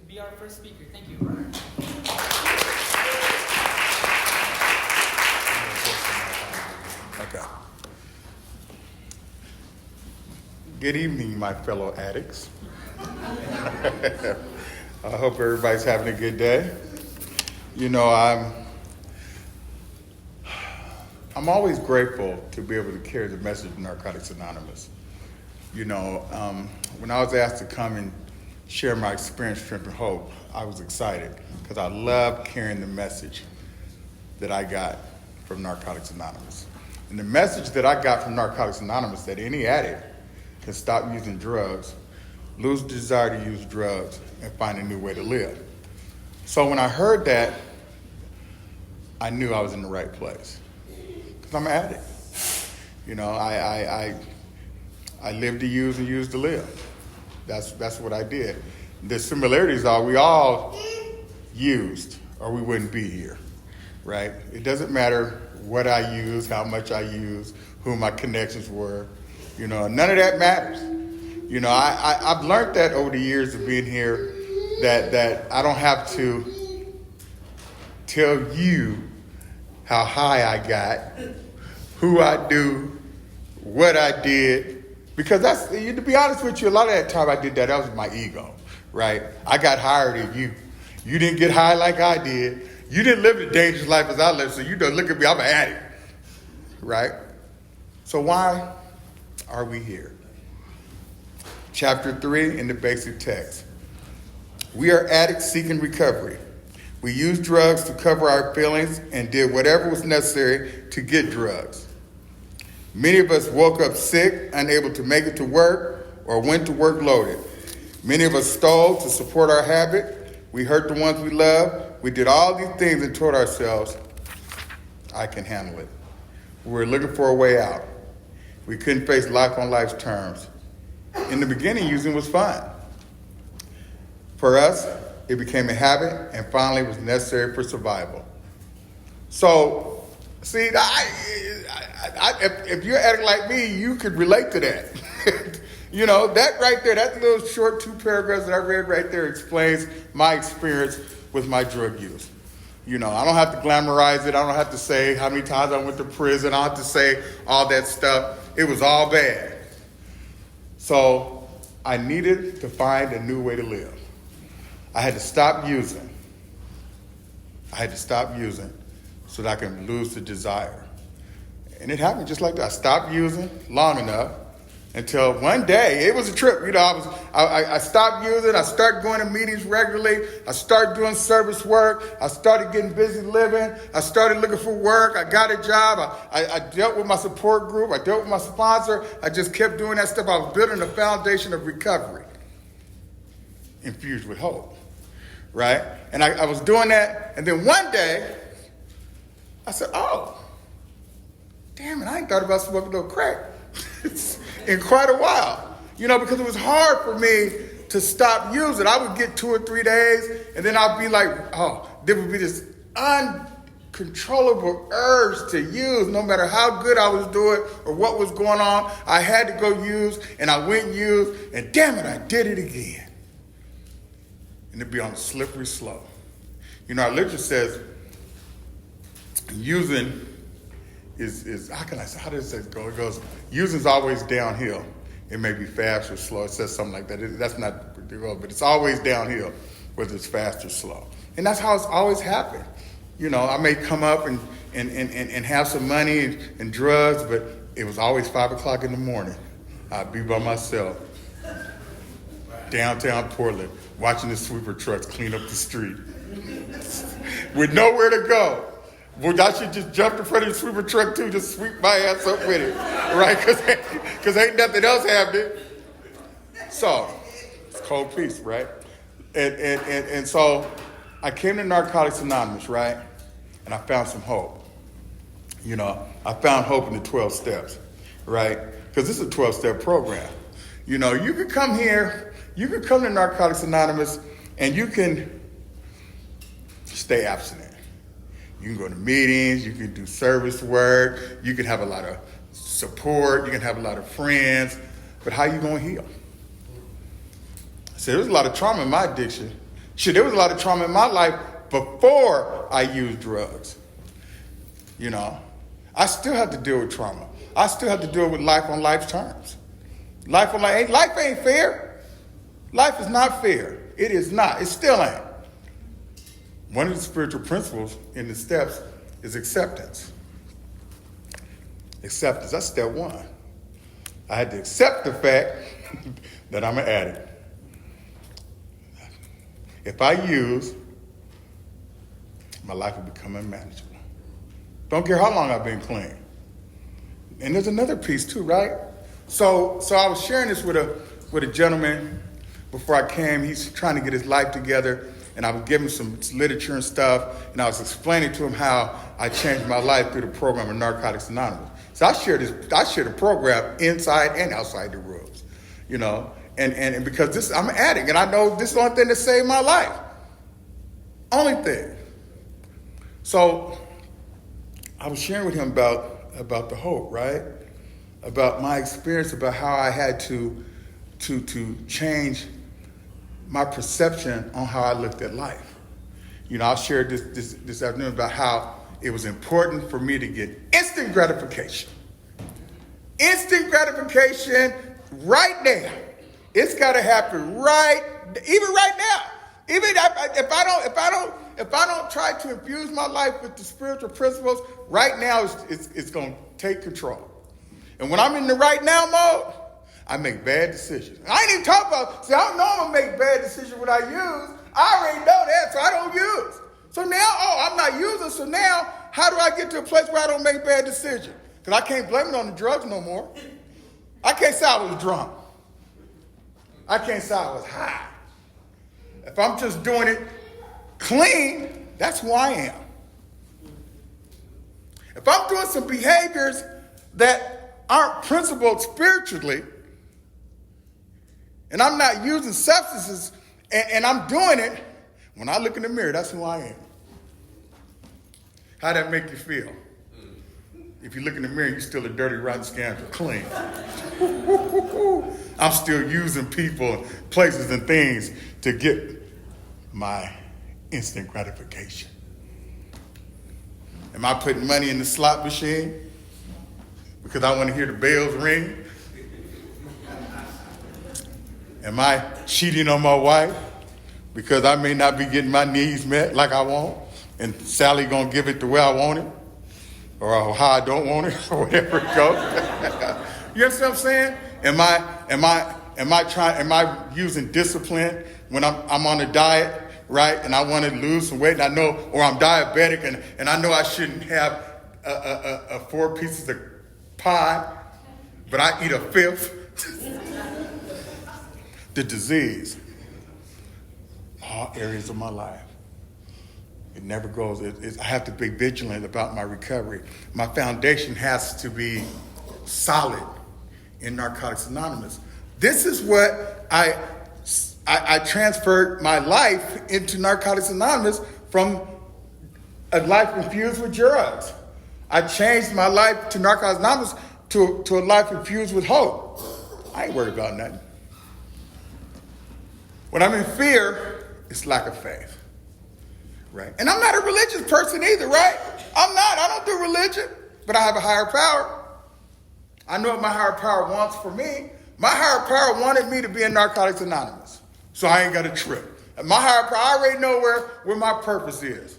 be our first speaker. Thank you. Okay. Good evening, my fellow addicts. I hope everybody's having a good day. You know, I'm always grateful to be able to carry the message of Narcotics Anonymous. You know, when I was asked to come and share my experience, strength, and hope, I was excited because I love carrying the message that I got from Narcotics Anonymous. And the message that I got from Narcotics Anonymous that any addict can stop using drugs, lose the desire to use drugs, and find a new way to live. So when I heard that, I knew I was in the right place. Because I'm an addict. You know, I live to use and use to live. That's what I did. The similarities are we all used or we wouldn't be here, right? It doesn't matter what I use, how much I use, who my connections were. You know, none of that matters. You know, I've learned that over the years of being here that I don't have to tell you how high I got, who I do, what I did, because to be honest with you, a lot of that time I did that was my ego, right? I got higher than you. You didn't get high like I did. You didn't live the dangerous life as I lived, so you don't look at me, I'm an addict, right? So why are we here? Chapter 3 in the basic text. We are addicts seeking recovery. We used drugs to cover our feelings and did whatever was necessary to get drugs. Many of us woke up sick, unable to make it to work, or went to work loaded. Many of us stole to support our habit. We hurt the ones we love. We did all these things and told ourselves, I can handle it. We were looking for a way out. We couldn't face life on life's terms. In the beginning, using was fun. For us, it became a habit and finally was necessary for survival. So, see, if you're an addict like me, you could relate to that. You know, that right there, that little short 2 paragraphs that I read right there explains my experience with my drug use. You know, I don't have to glamorize it. I don't have to say how many times I went to prison. I don't have to say all that stuff. It was all bad. So I needed to find a new way to live. I had to stop using. So that I can lose the desire. And it happened just like that. I stopped using long enough until one day, it was a trip. You know, I stopped using. I started going to meetings regularly. I started doing service work. I started getting busy living. I started looking for work. I got a job. I dealt with my support group. I dealt with my sponsor. I just kept doing that stuff. I was building a foundation of recovery infused with hope, right? And I was doing that. And then one day, I said, oh, damn it, I ain't thought about smoking no crack in quite a while. You know, because it was hard for me to stop using. I would get 2 or 3 days, and then I'd be like, oh, there would be this uncontrollable urge to use, no matter how good I was doing or what was going on. I had to go use, and I went and used, and damn it, I did it again. And it'd be on a slippery slope. You know, our literature says using is how does it go? It goes, using's always downhill. It may be fast or slow. It says something like that. That's not the road, but it's always downhill, whether it's fast or slow. And that's how it's always happened. You know, I may come up and have some money and drugs, but it was always 5 o'clock in the morning. I'd be by myself, downtown Portland, watching the sweeper trucks clean up the street with nowhere to go. Well, I should just jump in front of the sweeper truck too, just sweep my ass up with it, right? Because ain't nothing else happening. So, it's cold peace, right? And so, I came to Narcotics Anonymous, right? And I found some hope. You know, I found hope in the 12 steps, right? Because this is a 12-step program. You know, you can come here, you can come to Narcotics Anonymous, and you can stay abstinent. You can go to meetings, you can do service work, you can have a lot of support, you can have a lot of friends, but how you gonna heal? So there's a lot of trauma in my addiction. Shit, there was a lot of trauma in my life before I used drugs. You know, I still have to deal with trauma. I still have to deal with life on life's terms. Life ain't fair. Life is not fair. It is not. It still ain't. One of the spiritual principles in the steps is acceptance. Acceptance, that's step one. I had to accept the fact that I'm an addict. If I use, my life will become unmanageable. Don't care how long I've been clean. And there's another piece too, right? So I was sharing this with a gentleman before I came. He's trying to get his life together, and I was giving him some literature and stuff, and I was explaining to him how I changed my life through the program of Narcotics Anonymous. So I share the program inside and outside the rooms, you know, and because I'm an addict, and I know this is the only thing that saved my life. Only thing. So I was sharing with him about the hope, right? About my experience, about how I had to change my perception on how I looked at life. You know, I shared this afternoon about how it was important for me to get instant gratification. Instant gratification right now. It's got to happen even right now. Even if I don't try to infuse my life with the spiritual principles, right now it's going to take control. And when I'm in the right now mode, I make bad decisions. I ain't even talking about, see, I know I'm going to make bad decisions when I use. I already know that, so I don't use. So now, I'm not using, so now, how do I get to a place where I don't make bad decisions? Because I can't blame it on the drugs no more. I can't say I was drunk. I can't say I was high. If I'm just doing it clean, that's who I am. If I'm doing some behaviors that aren't principled spiritually, and I'm not using substances, and I'm doing it, when I look in the mirror, that's who I am. How'd that make you feel? If you look in the mirror, you're still a dirty, rotten scoundrel, clean. I'm still using people, places, and things to get my instant gratification. Am I putting money in the slot machine because I want to hear the bells ring? Am I cheating on my wife because I may not be getting my needs met like I want, and Sally gonna give it the way I want it, or how I don't want it, or whatever it goes? You understand what I'm saying? Am I using discipline when I'm on a diet, right? And I want to lose some weight, and I know, or I'm diabetic, and I know I shouldn't have 4 pieces of pie, but I eat a fifth. The disease, all areas of my life. It never goes. I have to be vigilant about my recovery. My foundation has to be solid in Narcotics Anonymous. This is what I transferred my life into Narcotics Anonymous from a life infused with drugs. I changed my life to Narcotics Anonymous to a life infused with hope. I ain't worried about nothing. When I'm in fear, it's lack of faith, right? And I'm not a religious person either, right? I'm not. I don't do religion, but I have a higher power. I know what my higher power wants for me. My higher power wanted me to be in Narcotics Anonymous, so I ain't got a trip. And my higher power, I already know where my purpose is.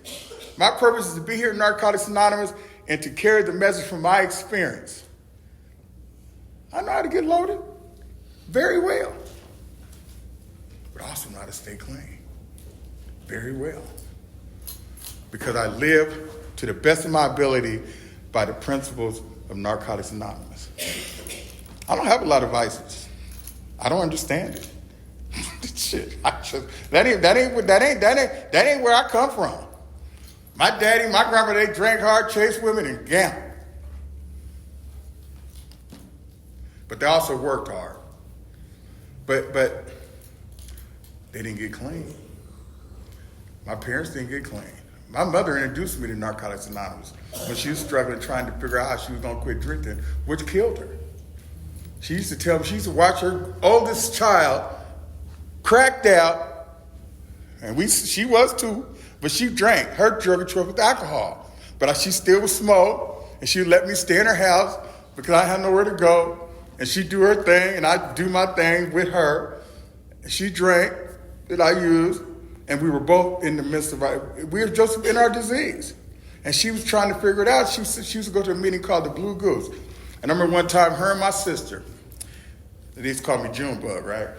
My purpose is to be here in Narcotics Anonymous and to carry the message from my experience. I know how to get loaded very well, but I also know how to stay clean very well, because I live to the best of my ability by the principles of Narcotics Anonymous. I don't have a lot of vices. I don't understand it. Shit, that ain't where I come from. My daddy, my grandma, they drank hard, chased women, and gambled. But they also worked hard. But they didn't get clean. My parents didn't get clean. My mother introduced me to Narcotics Anonymous when she was struggling, trying to figure out how she was going to quit drinking, which killed her. She used to tell me, she used to watch her oldest child cracked out And she was too, but she drank. Her drug of choice was alcohol. But she still would smoke, and she would let me stay in her house because I had nowhere to go. And she'd do her thing, and I'd do my thing with her. And she drank that I used, and we were both in the midst of we were just in our disease. And she was trying to figure it out. She used to go to a meeting called the Blue Goose. And I remember one time, her and my sister, they used to call me Junebug, right?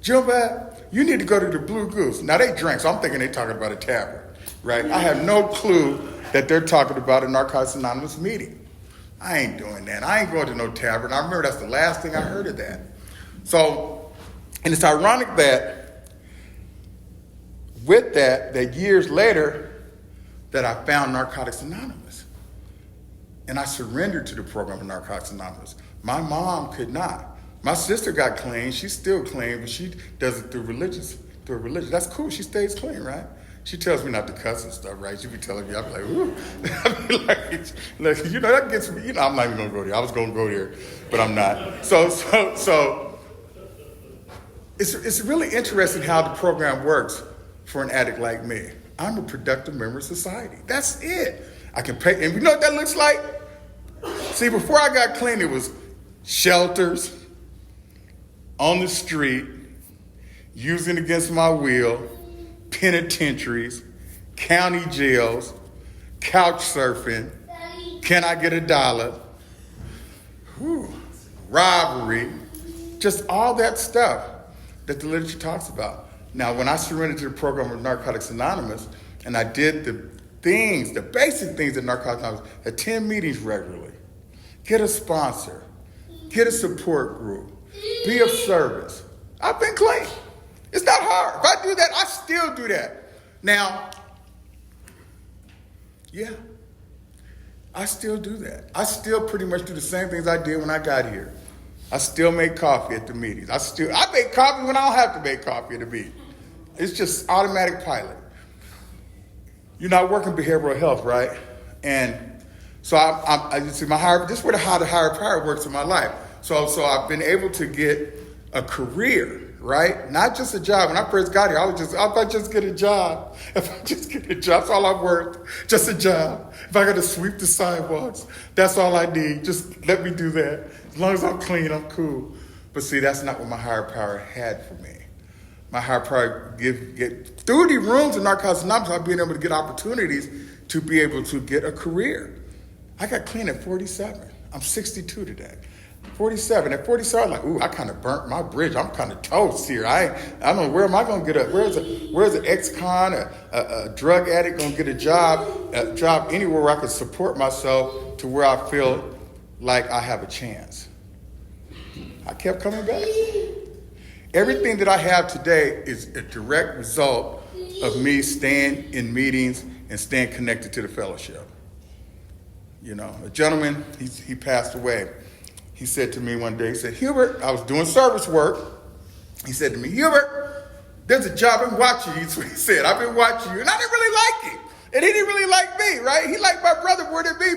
Junebug, you need to go to the Blue Goose. Now, they drank, so I'm thinking they're talking about a tavern, right? I have no clue that they're talking about a Narcotics Anonymous meeting. I ain't doing that. I ain't going to no tavern. I remember that's the last thing I heard of that. So, and it's ironic that with that years later, that I found Narcotics Anonymous. And I surrendered to the program of Narcotics Anonymous. My mom could not. My sister got clean. She's still clean, but she does it through religion. That's cool. She stays clean, right? She tells me not to cuss and stuff, right? She be telling me, I'm like, ooh. I be like, that gets me, I'm not even going to go there. I was going to go there, but I'm not. So it's really interesting how the program works for an addict like me. I'm a productive member of society. That's it. I can pay, and you know what that looks like? See, before I got clean, it was shelters, on the street, using against my will, penitentiaries, county jails, couch surfing, can I get $1? Robbery, just all that stuff that the literature talks about. Now, when I surrendered to the program of Narcotics Anonymous, and I did the basic things that Narcotics Anonymous, attend meetings regularly, get a sponsor, get a support group, be of service, I've been clean. It's not hard. If I do that, I still do that. Now, yeah, I still do that. I still pretty much do the same things I did when I got here. I still make coffee at the meetings. I make coffee when I don't have to make coffee at the meeting. It's just automatic pilot. I work in behavioral health, right? And so I see this is where how the higher power works in my life. So I've been able to get a career, right? Not just a job. When I first got here, if I just get a job, that's all I'm worth. Just a job. If I got to sweep the sidewalks, that's all I need. Just let me do that. As long as I'm clean, I'm cool. But see, that's not what my higher power had for me. My higher power get through the rooms in Narcotics Anonymous, I've been able to get opportunities to be able to get a career. I got clean at 47. I'm 62 today. 47. At 47, I'm like, ooh, I kind of burnt my bridge. I'm kind of toast here. I don't know, where am I going to get where's an ex-con, a drug addict going to get a job anywhere where I can support myself to where I feel like I have a chance. I kept coming back. Everything that I have today is a direct result of me staying in meetings and staying connected to the fellowship. A gentleman, he passed away. He said to me one day, he said, Hubert, I was doing service work. He said to me, Hubert, there's a job in watching you. That's what he said. I've been watching you. And I didn't really like him. And he didn't really like me, right? He liked my brother more than me,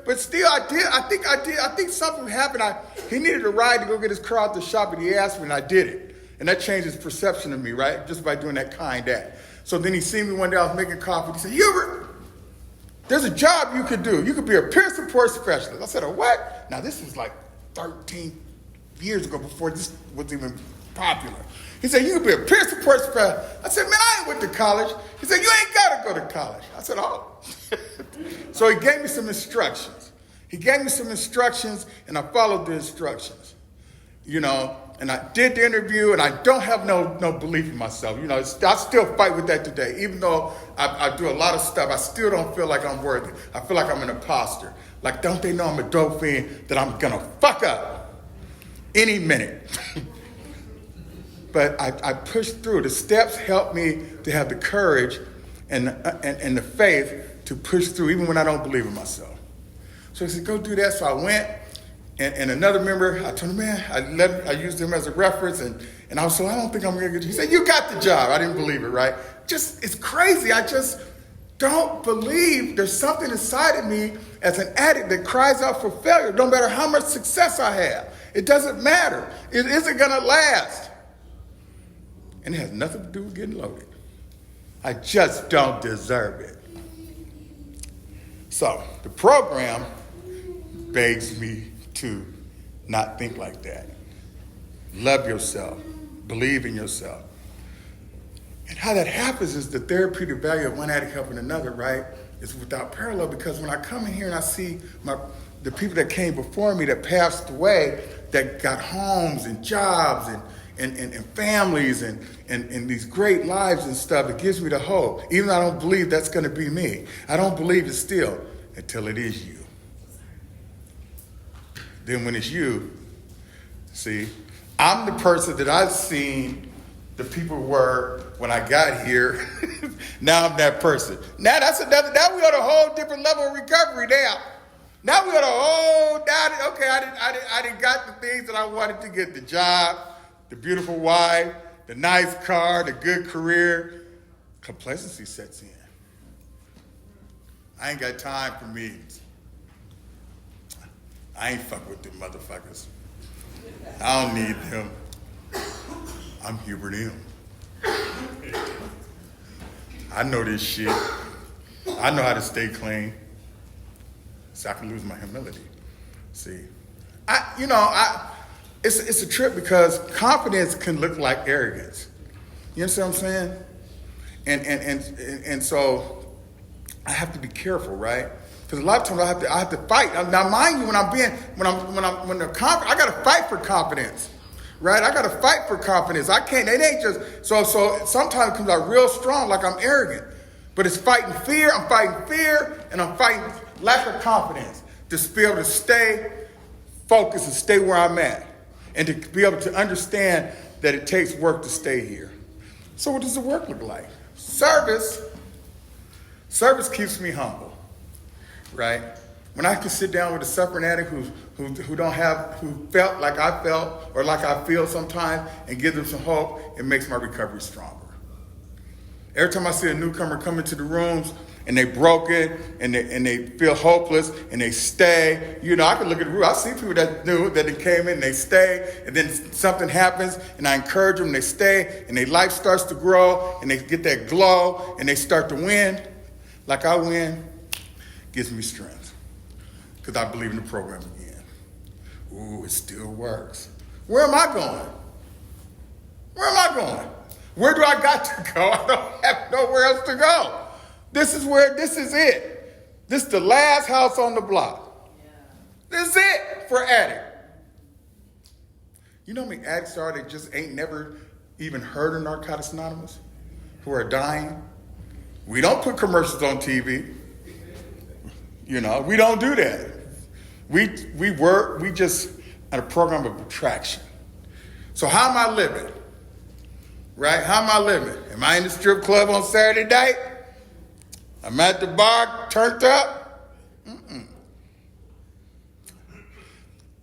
but still I did. I think something happened. He needed a ride to go get his car out the shop, and he asked me, and I did it. And that changed his perception of me, right? Just by doing that kind act. So then he seen me one day, I was making coffee. He said, Hubert, there's a job you could do. You could be a peer support specialist. I said, a what? Now, this was like 13 years ago before this was even popular. He said, you could be a peer support specialist. I said, man, I ain't went to college. He said, you ain't got to go to college. I said, oh. So he gave me some instructions. And I followed the instructions. And I did the interview, and I don't have no belief in myself. I still fight with that today. Even though I do a lot of stuff, I still don't feel like I'm worthy. I feel like I'm an imposter. Like, don't they know I'm a dope fiend that I'm going to fuck up any minute? But I pushed through. The steps helped me to have the courage and the faith to push through, even when I don't believe in myself. So he said, go do that. So I went. And another member, I told him, man, I used him as a reference, and I was so, I don't think I'm going to get you. He said, you got the job. I didn't believe it, right? It's crazy. I just don't believe there's something inside of me as an addict that cries out for failure, no matter how much success I have. It doesn't matter. It isn't going to last. And it has nothing to do with getting loaded. I just don't deserve it. So the program begs me to not think like that. Love yourself. Believe in yourself. And how that happens is the therapeutic value of one addict helping another, right, is without parallel, because when I come in here and I see the people that came before me that passed away, that got homes and jobs and families and these great lives and stuff, it gives me the hope. Even though I don't believe that's going to be me. I don't believe it still until it is you. Then when it's you, see, I'm the person that I've seen the people were when I got here. Now I'm that person. Now now we on a whole different level of recovery now. Now we on a whole, okay, I didn't got the things that I wanted to get, the job, the beautiful wife, the nice car, the good career. Complacency sets in. I ain't got time for meetings. I ain't fuck with them motherfuckers. I don't need them. I'm Hubert M. I know this shit. I know how to stay clean, so I can lose my humility. See, it's a trip because confidence can look like arrogance. You understand what I'm saying? And so I have to be careful, right? Because a lot of times I have to fight. Now, mind you, when I got to fight for confidence. Right? I got to fight for confidence. I can't, it ain't just, so sometimes it comes out real strong like I'm arrogant. But it's fighting fear, I'm fighting fear, and I'm fighting lack of confidence to be able to stay focused and stay where I'm at. And to be able to understand that it takes work to stay here. So what does the work look like? Service keeps me humble, right? When I can sit down with a suffering addict who felt like I felt or like I feel sometimes and give them some hope, it makes my recovery stronger. Every time I see a newcomer come into the rooms and they broken and they feel hopeless and they stay, I can look at the room. I see people that knew that they came in and they stay, and then something happens and I encourage them, they stay and their life starts to grow and they get that glow and they start to win like I win. Gives me strength. Because I believe in the program again. Ooh, it still works. Where am I going? Where do I got to go? I don't have nowhere else to go. This is it. This is the last house on the block. Yeah. This is it for addict. You know how many addicts are that just ain't never even heard of Narcotics Anonymous? Who are dying? We don't put commercials on TV. We don't do that. We just at a program of attraction. So how am I living? Right? How am I living? Am I in the strip club on Saturday night? I'm at the bar turned up? Mm-mm.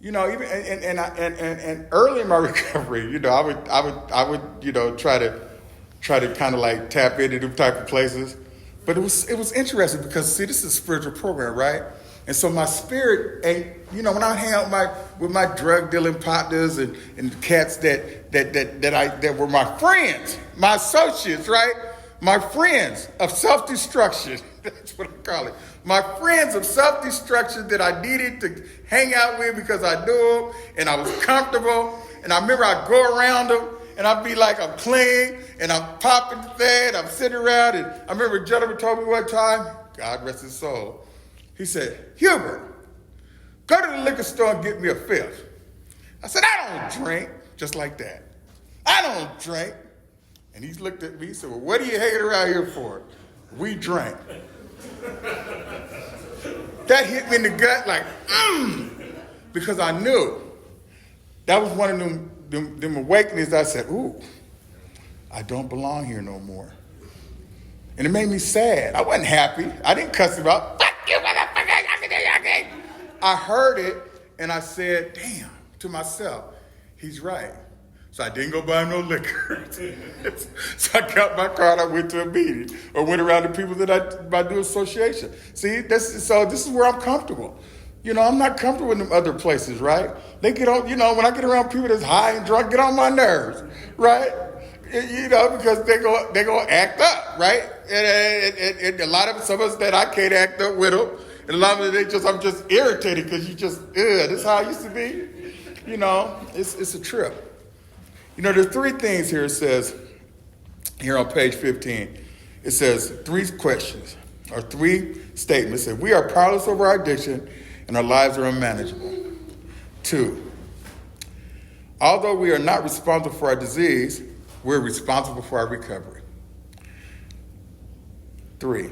Even and early in my recovery, I would try to kind of like tap into them type of places. But it was interesting because, see, this is a spiritual program, right? And so my spirit ain't, when I hang out with my drug dealing partners and cats that were my friends, my associates, right? My friends of self-destruction. That's what I call it. My friends of self-destruction that I needed to hang out with because I knew them and I was comfortable. And I remember I'd go around them and I'd be like, I'm clean and I'm popping the thing and I'm sitting around. And I remember a gentleman told me one time, God rest his soul, he said, Hubert, go to the liquor store and get me a fifth. I said, I don't drink. Just like that. I don't drink. And he looked at me and said, well, what are you hanging around here for? We drank. That hit me in the gut like, because I knew. That was one of them awakenings. I said, ooh, I don't belong here no more. And it made me sad. I wasn't happy. I didn't cuss him out. Fuck you, motherfucker. I heard it and I said, damn, to myself, he's right. So I didn't go buy no liquor. So I got my car and I went to a meeting or went around to people that I do association. See, this is where I'm comfortable. I'm not comfortable in them other places, right? They get on, when I get around people that's high and drunk, get on my nerves, right? Because they go act up. up, right? And a lot of some of us that I can't act up with them, and a lot of them I'm just irritated because this is how I used to be. You know, it's a trip. You know, there's three things here. It says here on page 15. It says three questions or three statements. It says, we are powerless over our addiction and our lives are unmanageable. 2, although we are not responsible for our disease, we're responsible for our recovery. 3,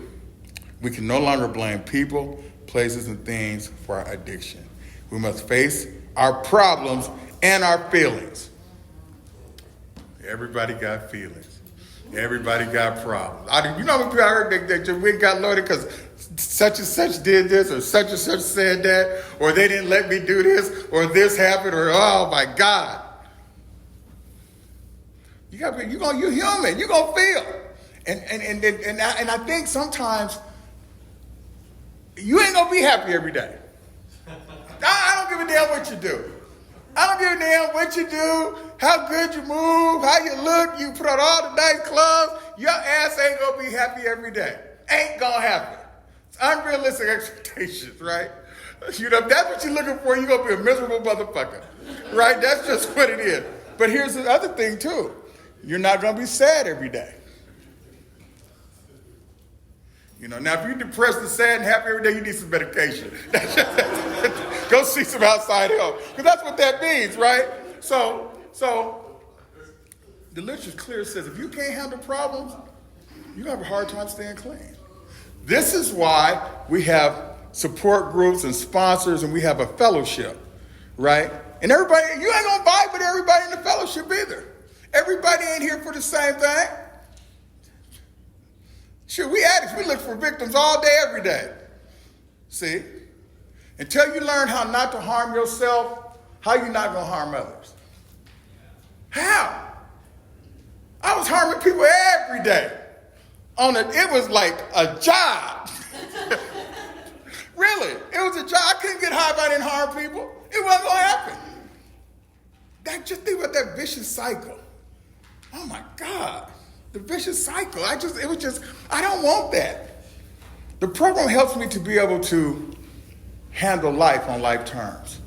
we can no longer blame people, places, and things for our addiction. We must face our problems and our feelings. Everybody got feelings. Everybody got problems. You know when people I heard that we got loaded because such and such did this or such and such said that or they didn't let me do this or this happened or oh my God. You're human. You're gonna feel. And I think sometimes you ain't gonna be happy every day. I don't give a damn what you do. I don't give a damn what you do, how good you move, how you look, you put on all the nice clothes. Your ass ain't gonna be happy every day. Ain't gonna happen. It's unrealistic expectations, right? You know, if that's what you're looking for, you're gonna be a miserable motherfucker, right? That's just what it is. But here's the other thing too. You're not gonna be sad every day. You know, now if you're depressed and sad and happy every day, you need some medication. Go see some outside help. Because that's what that means, right? So the literature clear says if you can't handle problems, you're going to have a hard time staying clean. This is why we have support groups and sponsors and we have a fellowship, right? And everybody, you ain't going to vibe with everybody in the fellowship either. Everybody ain't here for the same thing. Sure, we addicts, we look for victims all day, every day. See? Until you learn how not to harm yourself, how you not going to harm others? How? I was harming people every day. It was like a job. Really, it was a job. I couldn't get high if I didn't harm people. It wasn't going to happen. Just think about that vicious cycle. Oh my God. The vicious cycle. I don't want that. The program helps me to be able to handle life on life terms.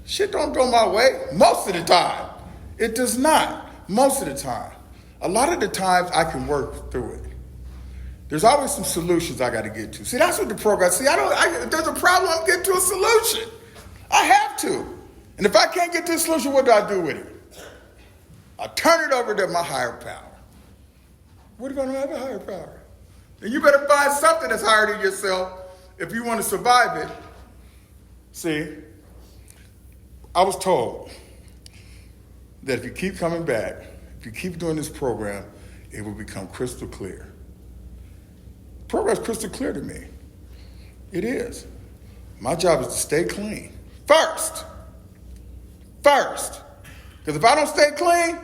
Shit don't go my way most of the time. It does not most of the time. A lot of the times I can work through it. There's always some solutions I got to get to. See, that's what the program, if there's a problem, I'm getting to a solution. I have to. And if I can't get to a solution, what do I do with it? I turn it over to my higher power. What if I don't have a higher power? Then you better find something that's higher than yourself if you want to survive it. See, I was told that if you keep coming back, if you keep doing this program, it will become crystal clear. The program's crystal clear to me. It is. My job is to stay clean. First. Because if I don't stay clean,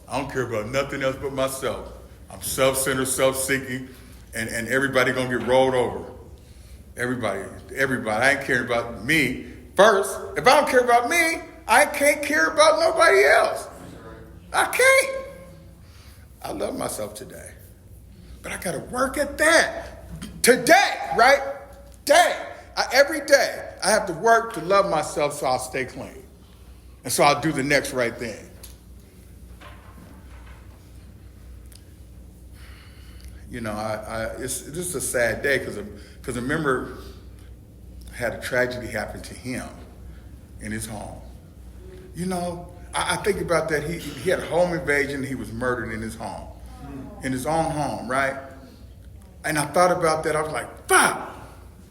I don't care about nothing else but myself. I'm self-centered, self-seeking, and everybody gonna get rolled over. Everybody. I ain't caring about me first. If I don't care about me, I can't care about nobody else. I can't. I love myself today. But I gotta work at that. Today, right? Every day, I have to work to love myself so I'll stay clean. And so I'll do the next right thing. You know, this is a sad day because a member had a tragedy happen to him in his home. You know, I think about that. He had a home invasion. He was murdered in his home, in his own home, right? And I thought about that. I was like, fuck.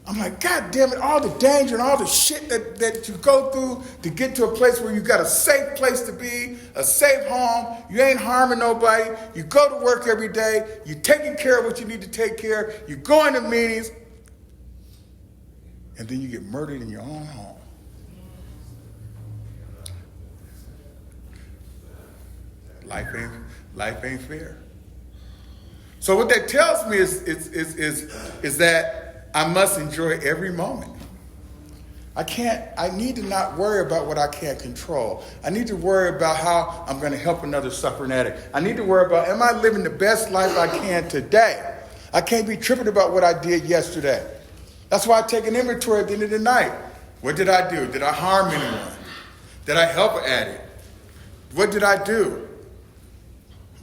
I'm like, God damn it, all the danger and all the shit that you go through to get to a place where you got a safe place to be, a safe home, you ain't harming nobody, you go to work every day, you're taking care of what you need to take care of, you go into meetings, and then you get murdered in your own home. Life ain't fair. So what that tells me is that I must enjoy every moment. I need to not worry about what I can't control. I need to worry about how I'm going to help another suffering addict. I need to worry about, am I living the best life I can today? I can't be tripping about what I did yesterday. That's why I take an inventory at the end of the night. What did I do? Did I harm anyone? Did I help an addict? What did I do?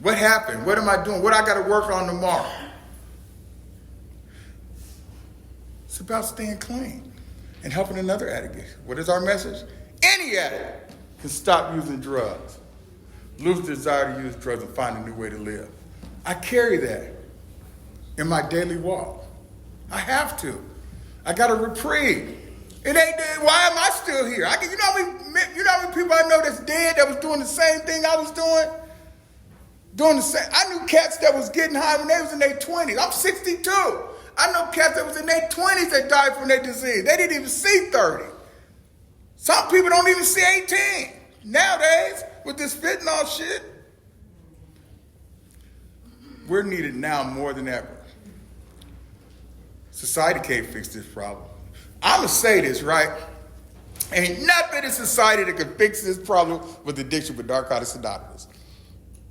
What happened? What am I doing? What I got to work on tomorrow? It's about staying clean and helping another addict. What is our message? Any addict can stop using drugs, lose the desire to use drugs, and find a new way to live. I carry that in my daily walk. I have to. I got a reprieve. It ain't, why am I still here? You know how many people I know that's dead that was doing the same thing I was doing? Doing the same. I knew cats that was getting high when they was in their 20s. I'm 62. I know cats that was in their 20s that died from their disease. They didn't even see 30. Some people don't even see 18. Nowadays, with this fentanyl shit, we're needed now more than ever. Society can't fix this problem. I'm going to say this, right? Ain't nothing in society that can fix this problem with addiction with Narcotics Anonymous.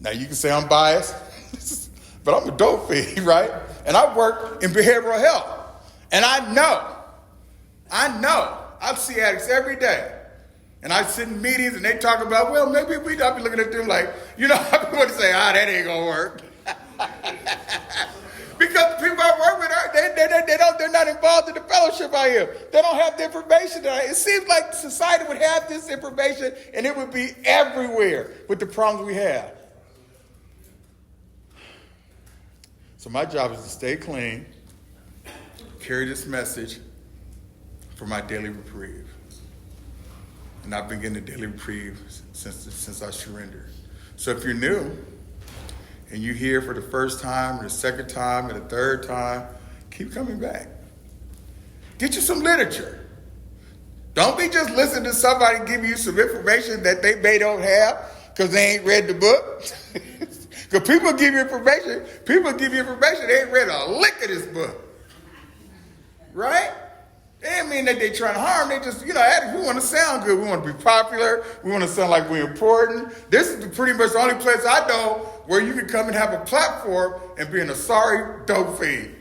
Now, you can say I'm biased, but I'm a dope fiend, right? And I work in behavioral health. And I know, I see addicts every day. And I sit in meetings and they talk about, well, maybe I'll be looking at them like, I want to say, that ain't going to work. Because the people I work with, they're not involved in the fellowship I am. They don't have the information. It seems like society would have this information and it would be everywhere with the problems we have. So my job is to stay clean, carry this message for my daily reprieve. And I've been getting a daily reprieve since I surrendered. So if you're new and you're here for the first time, or the second time, or the third time, keep coming back. Get you some literature. Don't be just listening to somebody give you some information that they may don't have because they ain't read the book. Because people give you information, they ain't read a lick of this book. Right? They ain't mean that they trying to harm, they just, addicts, we want to sound good, we want to be popular, we want to sound like we're important. This is pretty much the only place I know where you can come and have a platform and be in a sorry dope fiend.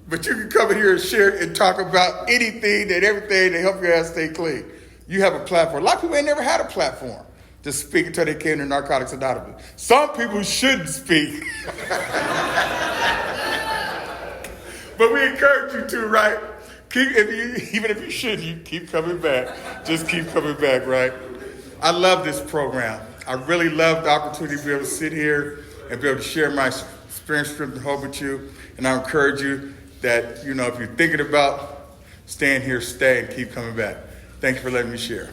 But you can come in here and share and talk about anything and everything to help your ass stay clean. You have a platform. A lot of people ain't never had a platform to speak until they came to Narcotics Anonymous. Some people shouldn't speak. But we encourage you to, right? Even if you shouldn't, you keep coming back. Just keep coming back, right? I love this program. I really love the opportunity to be able to sit here and be able to share my experience, strength, and hope with you. And I encourage you that, if you're thinking about staying here, stay and keep coming back. Thank you for letting me share.